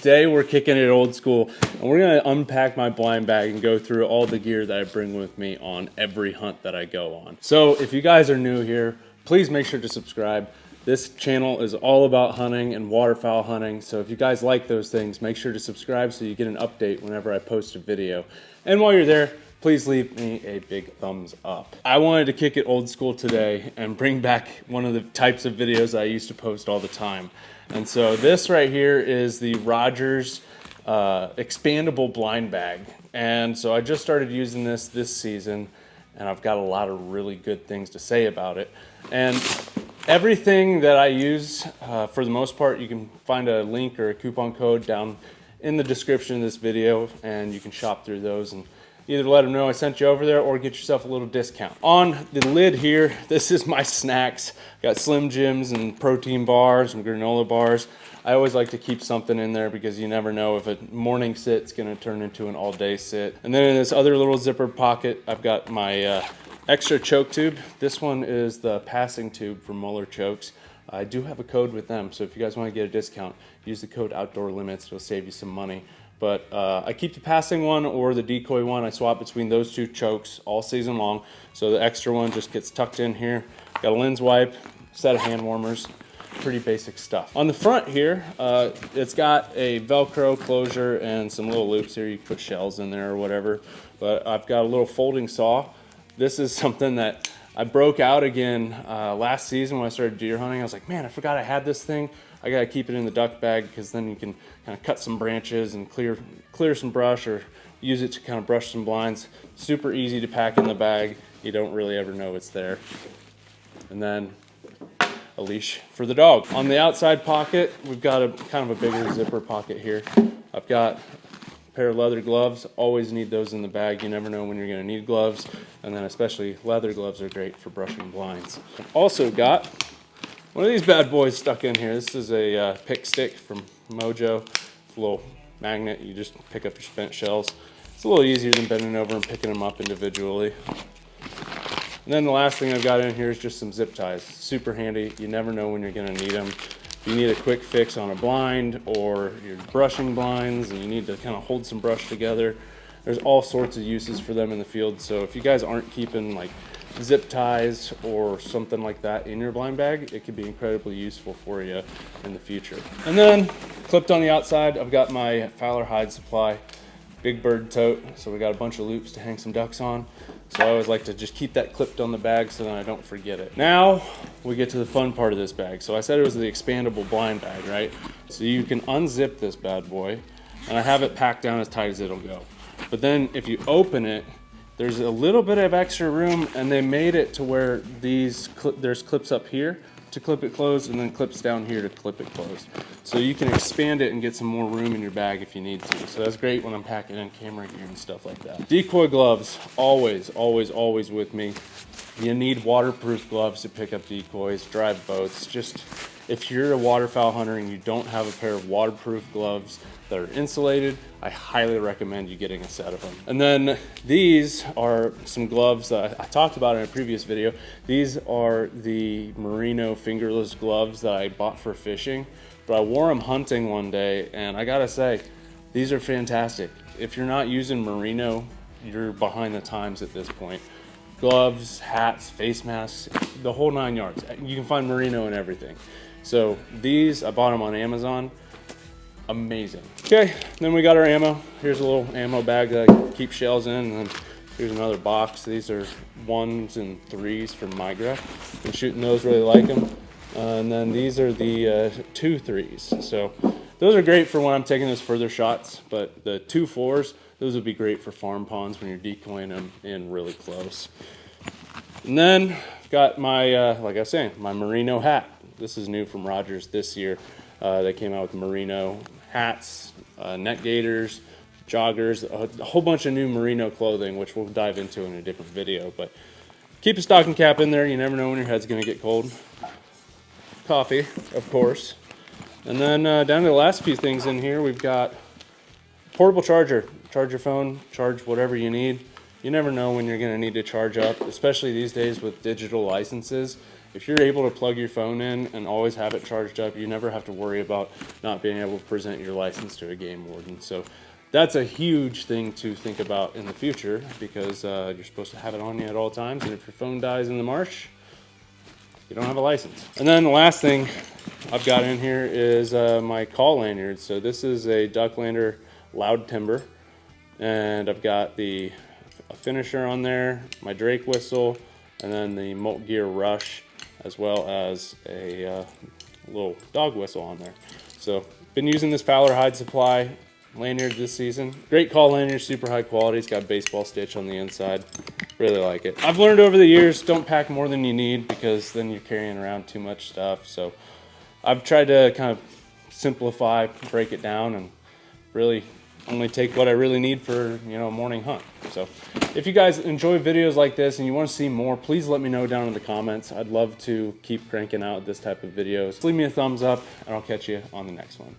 Today we're kicking it old school, and we're gonna unpack my blind bag and go through all the gear that I bring with me on every hunt that I go on. So if you guys are new here, please make sure to subscribe. This channel is all about hunting and waterfowl hunting, so if you guys like those things, make sure to subscribe so you get an update whenever I post a video. And while you're there, please leave me a big thumbs up. I wanted to kick it old school today and bring back one of the types of videos I used to post all the time. And so this right here is the Rogers expandable blind bag. And so I just started using this season, and I've got a lot of really good things to say about it. And everything that I use, for the most part, you can find a link or a coupon code down in the description of this video, and you can shop through those and either let them know I sent you over there or get yourself a little discount. On the lid here, this is my snacks. Got Slim Jims and protein bars and granola bars. I always like to keep something in there because you never know if a morning sit's gonna turn into an all-day sit. And then in this other little zipper pocket, I've got my extra choke tube. This one is the passing tube for Muller chokes. I do have a code with them, so if you guys want to get a discount, use the code OUTDOORLIMITS. It'll save you some money. But I keep the passing one or the decoy one. I swap between those two chokes all season long. So the extra one just gets tucked in here. Got a lens wipe, set of hand warmers, pretty basic stuff. On the front here, it's got a Velcro closure and some little loops here. You can put shells in there or whatever. But I've got a little folding saw. This is something that I broke out again last season when I started deer hunting. I was like, man, I forgot I had this thing. I gotta keep it in the duck bag because then you can kind of cut some branches and clear some brush or use it to kind of brush some blinds. Super easy to pack in the bag. You don't really ever know it's there. And then a leash for the dog. On the outside pocket, we've got a kind of a bigger zipper pocket here. I've got a pair of leather gloves. Always need those in the bag. You never know when you're gonna need gloves. And then especially leather gloves are great for brushing blinds. I've also got one of these bad boys stuck in here. This is a pick stick from Mojo. It's a little magnet. You just pick up your spent shells. It's a little easier than bending over and picking them up individually. And then the last thing I've got in here is just some zip ties. Super handy. You never know when you're going to need them. If you need a quick fix on a blind or you're brushing blinds and you need to kind of hold some brush together, there's all sorts of uses for them in the field. So if you guys aren't keeping like zip ties or something like that in your blind bag, it could be incredibly useful for you in the future. And then clipped on the outside, I've got my Fowler hide supply, big bird tote. So we got a bunch of loops to hang some ducks on. So I always like to just keep that clipped on the bag so then I don't forget it. Now we get to the fun part of this bag. So I said it was the expandable blind bag, right? So you can unzip this bad boy, and I have it packed down as tight as it'll go. But then if you open it, there's a little bit of extra room, and they made it to where there's clips up here to clip it closed and then clips down here to clip it closed. So you can expand it and get some more room in your bag if you need to. So that's great when I'm packing in camera gear and stuff like that. Decoy gloves, always, always, always with me. You need waterproof gloves to pick up decoys, drive boats. Just if you're a waterfowl hunter and you don't have a pair of waterproof gloves that are insulated, I highly recommend you getting a set of them. And then these are some gloves that I talked about in a previous video. These are the merino fingerless gloves that I bought for fishing, but I wore them hunting one day, and I gotta say, these are fantastic. If you're not using merino, you're behind the times at this point. Gloves, hats, face masks, the whole 9 yards. You can find merino in everything. So these, I bought them on Amazon. Amazing. Okay, then we got our ammo. Here's a little ammo bag that I keep shells in, and then here's another box. These are 1s and 3s from Migra. Been shooting those, really like them. And then these are the 2 3s. So those are great for when I'm taking those further shots, but the 2 4s, those would be great for farm ponds when you're decoying them in really close. And then got my, like I was saying, my merino hat. This is new from Rogers this year. They came out with merino hats, neck gaiters, joggers, a whole bunch of new merino clothing, which we'll dive into in a different video. But keep a stocking cap in there. You never know when your head's going to get cold. Coffee, of course. And then down to the last few things in here, we've got portable charger. Charge your phone, charge whatever you need. You never know when you're going to need to charge up, especially these days with digital licenses. if you're able to plug your phone in and always have it charged up, you never have to worry about not being able to present your license to a game warden. So that's a huge thing to think about in the future, because you're supposed to have it on you at all times, and if your phone dies in the marsh, you don't have a license. And then the last thing I've got in here is my call lanyard. So this is a Ducklander loud timber, and I've got a finisher on there, my Drake whistle, and then the Molt Gear Rush, as well as a little dog whistle on there. So been using this Fowler hide supply lanyard this season. Great call lanyard, super high quality. It's got baseball stitch on the inside. Really like it. I've learned over the years, don't pack more than you need, because then you're carrying around too much stuff. So I've tried to kind of simplify, break it down, and really only take what I really need for, a morning hunt. So if you guys enjoy videos like this and you want to see more, please let me know down in the comments. I'd love to keep cranking out this type of videos. Leave me a thumbs up, and I'll catch you on the next one.